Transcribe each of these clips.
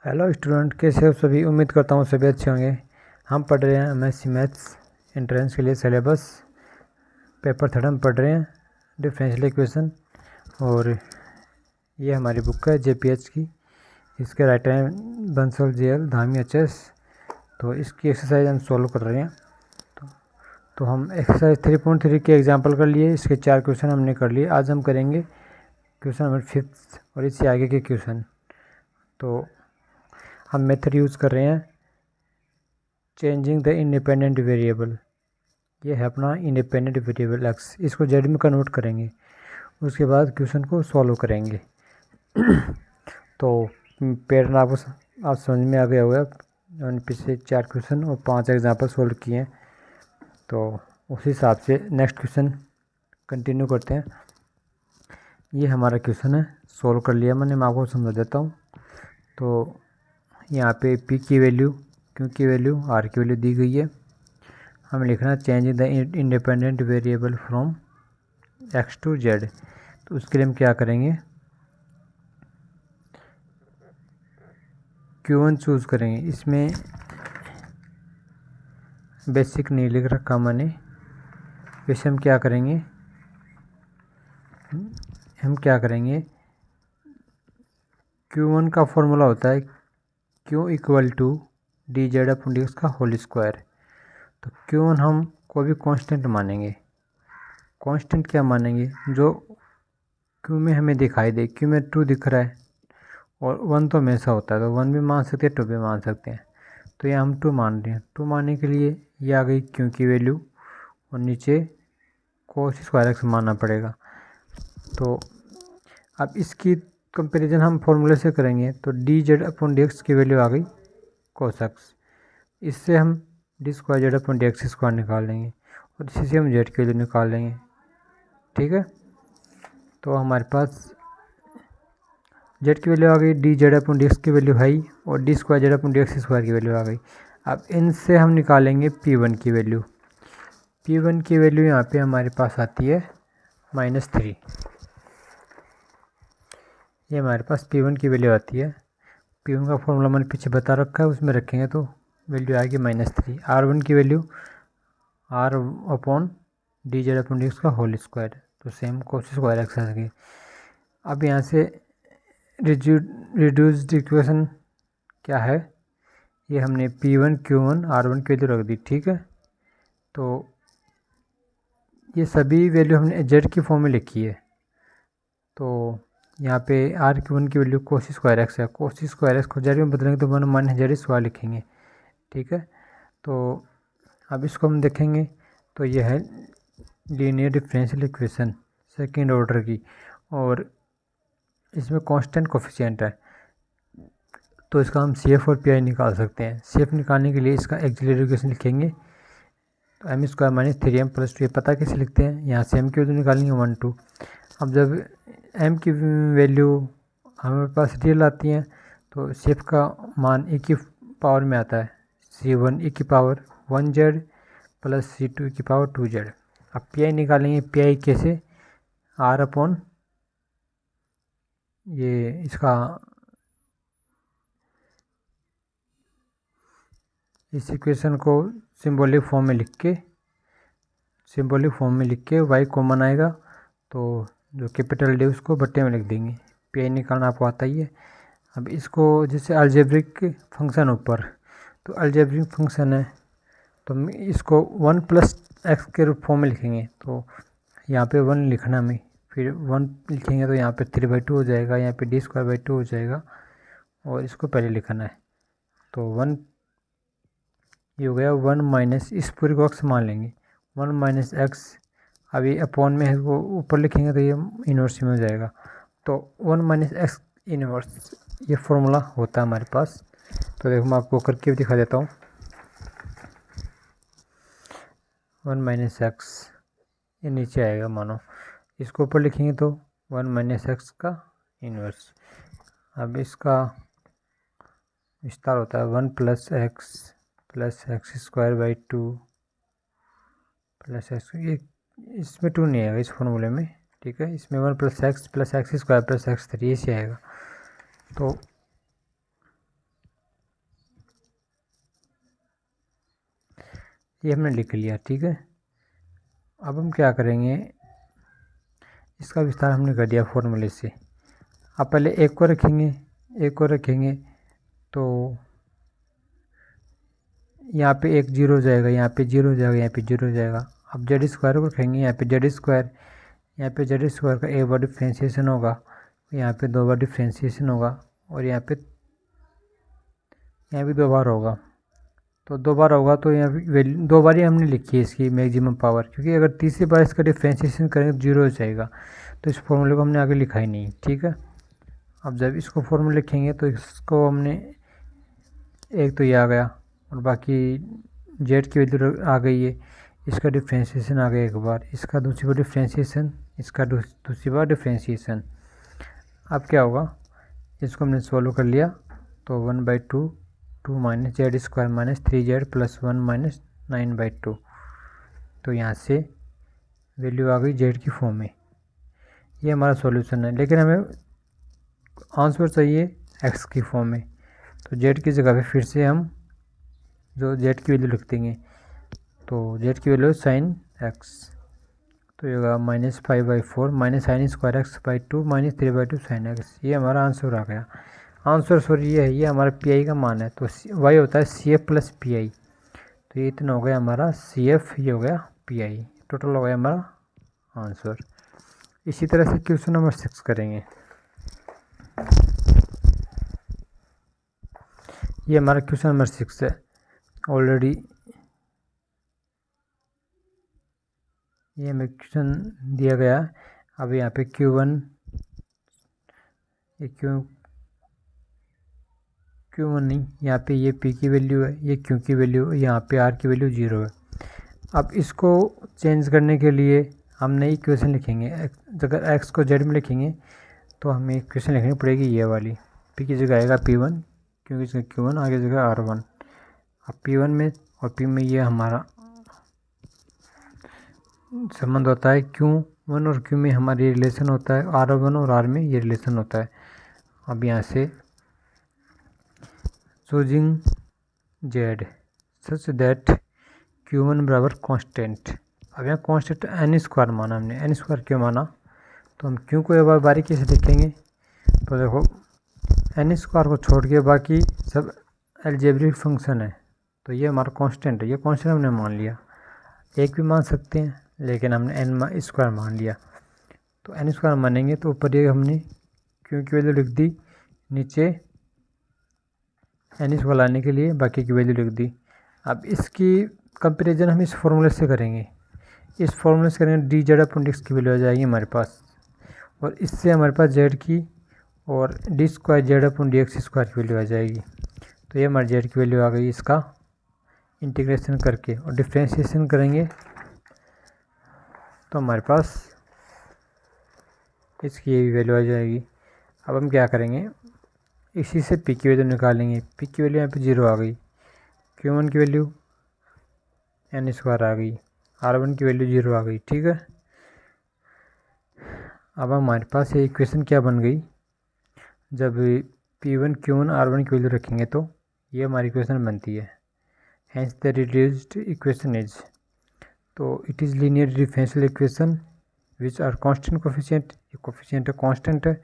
Hello student, कैसे हो सभी। उम्मीद करता हूँ सभी अच्छे होंगे। हम पढ़ रहे हैं एमएससी मैथ्स एंट्रेंस के लिए सिलेबस पेपर 3 हम पढ़ रहे हैं डिफरेंशियल इक्वेशन। और ये हमारी बुक है जेपीएच की। इसके राइटर हैं बंसल जेएल धामी एचएस। तो इसकी एक्सरसाइज हम सॉल्व कर रहे हैं। तो हम एक्सरसाइज 3.3 के एग्जाम्पल कर लिए। इसके 4 क्वेश्चन हमने कर लिए। आज हम करेंगे क्वेश्चन नंबर 5 और इससे आगे के क्वेश्चन। तो हम मेथड यूज़ कर रहे हैं चेंजिंग द इंडिपेंडेंट वेरिएबल। ये है अपना इंडिपेंडेंट वेरिएबल एक्स, इसको जेड में कन्वर्ट करेंगे। उसके बाद क्वेश्चन को सॉल्व करेंगे। तो पैटर्न आप समझ में आ गया होगा। मैंने पिछले 4 क्वेश्चन और 5 एग्जाम्पल सॉल्व किए हैं। तो उस हिसाब से नेक्स्ट क्वेश्चन कंटिन्यू करते हैं। ये हमारा क्वेश्चन है, सॉल्व कर लिया मैंने। मैं आपको समझा देता हूँ। तो यहाँ पे पी की वैल्यू, क्यू की वैल्यू, आर की वैल्यू दी गई है। हमें लिखना है change the independent variable from X to Z. तो उसके लिए हम क्या करेंगे, Q1 चूज़ करेंगे। इसमें बेसिक नहीं लिख रखा मैंने। वैसे हम क्या करेंगे, Q1 का फॉर्मूला होता है Q equal to D Z upon D X का होल स्क्वायर। तो Q1 हम कोई भी कांस्टेंट मानेंगे। कांस्टेंट क्या मानेंगे, जो Q में हमें दिखाई दे। Q में 2 दिख रहा है और 1 तो हमेशा होता है, तो 1 भी मान सकते हैं, 2 भी मान सकते हैं। तो ये हम 2 मान रहे हैं। 2 मानने के लिए ये आ गई Q की वैल्यू और नीचे cos स्क्वायर एक्स मानना पड़ेगा। तो अब इसकी कंपैरिजन हम फॉर्मूले से करेंगे। तो D Z upon D x की वैल्यू आ गई cos एक्स। इससे हम D square Z upon D x square निकाल लेंगे और इसी से हम जेड की वैल्यू निकाल लेंगे। ठीक है। तो हमारे पास जेड की वैल्यू आ गई, D Z upon D x की वैल्यू है और D square Z upon D x square की वैल्यू आ गई। अब इनसे हम निकालेंगे P1 की वैल्यू। P1 की वैल्यू यहाँ पे हमारे पास आती है -3। ये हमारे पास P1 की वैल्यू आती है। P1 का फॉर्मूला मैंने पीछे बता रखा है, उसमें रखेंगे तो वैल्यू आएगी -3। R1 की value R upon D Z upon D X का होल स्क्वायर। तो सेम cos स्क्वायर एक्स आ गई। अब यहाँ से रिड्यूस्ड इक्वेशन क्या है, ये हमने P1 Q1 R1 की वैल्यू रख दी। ठीक है। तो ये सभी वैल्यू हमने जेड की फॉर्म में लिखी है। तो यहाँ पे R1 की वैल्यू cos स्क्वायर एक्स है। cos स्क्वायर एक्स को जेड में बदलेंगे तो 1 माइनस जेड स्क्वायर लिखेंगे। ठीक है। तो अब इसको हम देखेंगे तो यह है linear differential equation second order की, और इसमें कांस्टेंट कोफिशिएंट है। तो इसका हम CF और PI निकाल सकते हैं। CF निकालने के लिए इसका एक्सिलरी इक्वेशन लिखेंगे। तो m square minus 3m plus 2, ये पता कैसे लिखते हैं, यहाँ से m की वैल्यू निकालेंगे 1 2। अब जब m की वैल्यू हमारे पास रियल आती है तो CF का मान e की पावर में आता है, C1 e की power 1z plus C2 e की पावर 2z। अब PI निकालेंगे। PI कैसे, R अपॉन ये इसका इस इक्वेशन को सिंबॉलिक फॉर्म में लिख के y कॉमन आएगा तो जो कैपिटल डी उसको बट्टे में लिख देंगे। PI निकालना आपको आता ही है। अब इसको जैसे अलजेब्रिक फंक्शन ऊपर, तो अलजेब्रिक फंक्शन है तो इसको 1 प्लस एक्स के रूप फॉर्म में लिखेंगे। तो यहाँ पे 1 लिखना में, फिर 1 लिखेंगे तो यहाँ पे 3/2 हो जाएगा, यहाँ पे डी स्क्वायर बाई 2 हो जाएगा और इसको पहले लिखना है। तो 1 ये हो गया 1 माइनस, इस पूरे को एक्स मान लेंगे, 1 माइनस एक्स। अभी अपॉन में इसको ऊपर लिखेंगे तो ये इन्वर्स में हो जाएगा। तो 1 माइनस एक्स इन्वर्स, ये फॉर्मूला होता है हमारे पास। तो देखो मैं आपको करके भी दिखा देता हूँ। 1 माइनस एक्स ये नीचे आएगा मानो, इसको ऊपर लिखेंगे तो 1 माइनस एक्स का इन्वर्स। अब इसका विस्तार होता है 1 plus x square by 2 plus x. ये इसमें 2 नहीं आएगा इस फॉर्मूले में। ठीक है। इसमें 1 plus x square plus x 3 से आएगा। तो ये हमने लिख लिया, ठीक है। अब हम क्या करेंगे, इसका विस्तार हमने कर दिया फॉर्मूले से। अब पहले एक को रखेंगे तो यहाँ पे एक जीरो हो जाएगा, यहाँ पे जीरो हो जाएगा, यहाँ पे जीरो हो जाएगा। अब जेड स्क्वायर को रखेंगे, यहाँ पे जेड स्क्वायर, यहाँ पे जेड स्क्वायर का एक बार डिफ्रेंशिएशन होगा, यहाँ पे दो बार डिफ्रेंशिएशन होगा, और यहाँ भी दो बार होगा। तो दो बार होगा तो यहाँ वैल्यू दो बार ही हमने लिखी है इसकी मैक्सिमम पावर, क्योंकि अगर तीसरी बार इसका डिफ्रेंशिएशन करेंगे तो जीरो हो जाएगा, तो इस फॉर्मूले को हमने आगे लिखा ही नहीं, ठीक है। अब जब इसको फॉर्मूला लिखेंगे तो इसको हमने, एक तो ये आ गया और बाकी जेड की वैल्यू आ गई है, इसका डिफ्रेंशिएशन आ गया एक बार, इसका दूसरी बार डिफ्रेंशिएशन, इसका दूसरी बार डिफ्रेंशिएशन। अब क्या होगा, इसको हमने सॉल्व कर लिया तो 1/2 2 minus Z square minus 3z plus 1 minus 9/2, तो यहाँ से वैल्यू आ गई जेड की फॉर्म में। ये हमारा सॉल्यूशन है, लेकिन हमें आंसर चाहिए एक्स की फॉर्म में, तो जेड की जगह पे फिर से हम जो जेड की वैल्यू लिख देंगे, तो जेड की वैल्यू साइन एक्स, तो ये होगा -5/4 minus sine square x/2 minus 3/2 sine x. ये हमारा आंसर आ गया। आंसर सॉरी ये है, ये हमारा पी आई का मान है, तो वाई होता है C F plus P I, तो ये इतना हो गया हमारा सी एफ, ये हो गया पी आई, टोटल हो गया हमारा आंसर। इसी तरह से क्वेश्चन नंबर 6 करेंगे। ये हमारा क्वेश्चन नंबर 6 है, ऑलरेडी ये हमें क्वेश्चन दिया गया। अब यहाँ पे Q1, ये Q1 नहीं, यहाँ पे ये P की वैल्यू है, ये Q की वैल्यू है, यहाँ पे R की वैल्यू 0 है। अब इसको चेंज करने के लिए हम नई इक्वेशन लिखेंगे। अगर x को z में लिखेंगे तो हमें इक्वेशन लिखनी पड़ेगी ये वाली, P की जगह आएगा P1, क्योंकि इसका Q1 आगे जगह R1। अब P1 में और P में ये हमारा संबंध होता है, Q1 और Q में हमारी रिलेशन होता है, R1 और R में ये रिलेशन होता है। अब यहाँ से choosing z such that Q1 बराबर कांस्टेंट। अब यहाँ कांस्टेंट n स्क्वायर माना हमने, n स्क्वायर क्यों माना, तो हम Q को एक बार बारीकी से देखेंगे तो देखो n स्क्वायर को छोड़ के बाकी सब अलजेब्रिक फंक्शन है, तो ये हमारा कांस्टेंट है, ये कांस्टेंट हमने मान लिया। एक भी मान सकते हैं लेकिन हमने n स्क्वायर मान लिया, तो n स्क्वायर मानेंगे तो ऊपर ये हमने Q की वैल्यू लिख दी, नीचे n स्क्वायर लाने के लिए बाकी की वैल्यू लिख दी। अब इसकी कंपैरिजन हम इस फॉर्मूले से करेंगे, इस फॉर्मूले से करेंगे dz/dx की वैल्यू आ जाएगी हमारे पास, और इससे हमारे पास z की और d²z/dx स्क्वायर की वैल्यू आ जाएगी। तो ये हमारी z की वैल्यू आ गई, इसका इंटीग्रेशन करके और डिफ्रेंशिएशन करेंगे तो हमारे पास इसकी ये वैल्यू आ जाएगी। अब हम क्या करेंगे, इसी से p की वैल्यू निकालेंगे। p की वैल्यू यहाँ पे 0 आ गई, Q1 की वैल्यू n स्क्वायर आ गई, R1 की वैल्यू 0 आ गई, ठीक है। अब हमारे पास ये इक्वेशन क्या बन गई, जब P1 Q1 R1 की वैल्यू रखेंगे तो ये हमारी इक्वेशन बनती है। Hence the reduced equation is, तो it is linear differential equation which are constant coefficient, ये कोफिशिएंट कांस्टेंट है,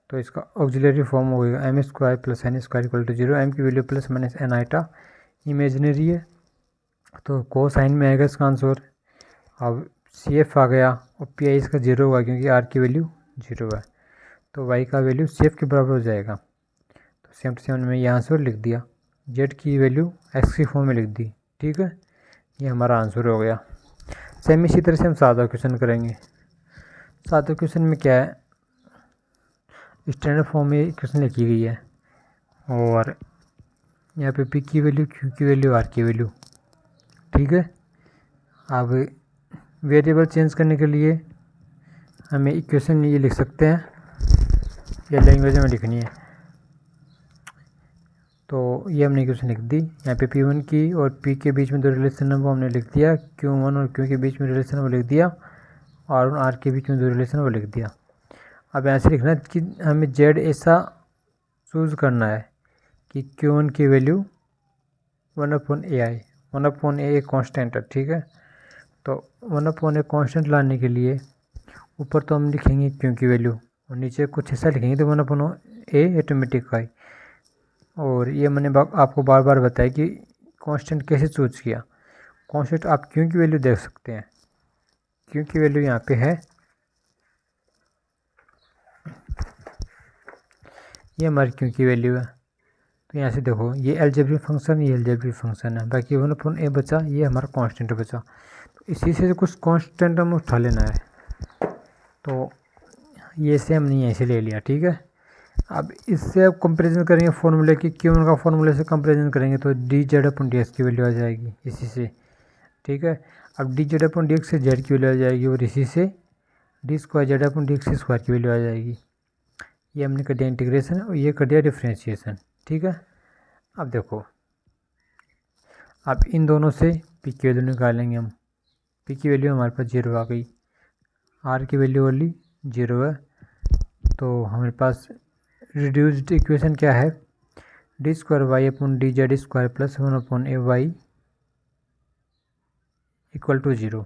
तो इसका ऑक्सिलरी फॉर्म होगा m² + n² = 0, m की value plus minus n eta imaginary है, तो कोसाइन में आएगा इसका आंसर। अब CF आ गया और PI इसका 0 होगा क्योंकि R की वैल्यू 0 है, तो Y का वैल्यू CF के बराबर हो जाएगा। तो सेम टू सेम में ये आंसर लिख दिया, Z की वैल्यू X की फॉर्म में लिख दी, ठीक है। ये हमारा आंसर हो गया। सेम इसी तरह से हम सादा क्वेश्चन करेंगे। सादा क्वेश्चन में क्या है, स्टैंडर्ड फॉर्म में क्वेश्चन लिखी गई है और यहाँ पे P की वैल्यू, Q की वैल्यू, R की वैल्यू, ठीक है। अब वेरिएबल चेंज करने के लिए हमें इक्वेशन ये लिख सकते हैं, या लैंग्वेज में लिखनी है, तो ये हमने इक्वेशन लिख दी। यहाँ पे P1 की और P के बीच में जो रिलेशन है वो हमने लिख दिया, Q1 और Q के बीच में रिलेशन वो लिख दिया, और R के बीच में जो रिलेशन वो लिख दिया। अब यहाँ से लिखना है कि हमें Z ऐसा चूज़ करना है कि Q1 की वैल्यू 1/AI 1/a एक कांस्टेंट है, ठीक है। तो 1/a कांस्टेंट लाने के लिए ऊपर तो हम लिखेंगे क्यू की वैल्यू और नीचे कुछ ऐसा लिखेंगे तो 1/a ऑटोमेटिक आई। और ये मैंने आपको बार बार बताया कि कांस्टेंट कैसे चूज किया। कांस्टेंट आप क्यू की वैल्यू देख सकते हैं, क्यू की वैल्यू यहाँ पे है, ये हमारी क्यू की वैल्यू है। तो यहाँ से देखो ये अलजेब्रिक फंक्शन, ये अलजेब्रिक फंक्शन है, बाकी 1/a बचा, ये हमारा कांस्टेंट बचा। तो इसी से कुछ कांस्टेंट हम उठा लेना है। तो ये से हमने यहीं से ले लिया, ठीक है। अब इससे अब कंपैरिजन करेंगे फॉर्मूले की, Q1 का फॉर्मूले से कंपैरिजन करेंगे तो dz/dx की वैल्यू आ जाएगी इसी से, ठीक है। अब dz/dx से z की वैल्यू आ जाएगी और इसी से d²z/dx² की वैल्यू आ जाएगी। ये हमने कर दिया इंटीग्रेशन और ये कर दिया डिफ्रेंशिएशन, ठीक है। अब देखो, अब इन दोनों से p की वैल्यू निकालेंगे हम। p की वैल्यू हमारे पास 0 आ गई, r की वैल्यू वाली 0 है। तो हमारे पास रिड्यूस्ड इक्वेशन क्या है, d²y/dz² plus 1/ay equal to 0।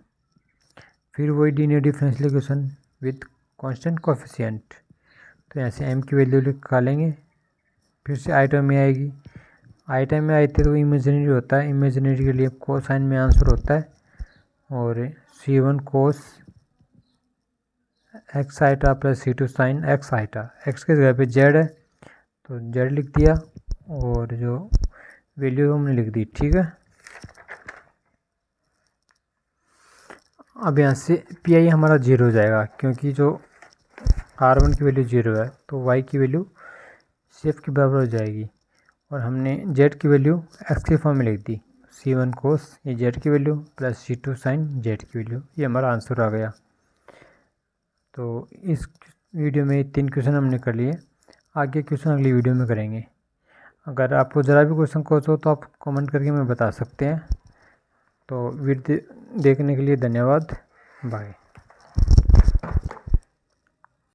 फिर वही linear differential equation with constant coefficient. तो यहाँ से m की वैल्यू निकालेंगे, फिर से आई टर्म में आएगी। आई टर्म में आई थी तो इमेजिनरी होता है, इमेजिनरी के लिए कोसाइन में आंसर होता है। और c1 cos X eta plus c2 sine X eta, X के जगह पे z है तो z लिख दिया और जो वैल्यू हमने लिख दी, ठीक है। अब यहाँ से पी हमारा 0 हो जाएगा क्योंकि जो r1 की वैल्यू 0 है तो y की वैल्यू सिर्फ के बराबर हो जाएगी। और हमने z की वैल्यू x के फॉर्म में लिख दी, c1 कोस ये z की value plus c2 sine z की वैल्यू, ये हमारा आंसर आ गया। तो इस वीडियो में 3 क्वेश्चन हमने कर लिए, आगे क्वेश्चन अगली वीडियो में करेंगे। अगर आपको ज़रा भी क्वेश्चन हो तो आप कमेंट करके हमें बता सकते हैं। तो वीडियो देखने के लिए धन्यवाद, बाय।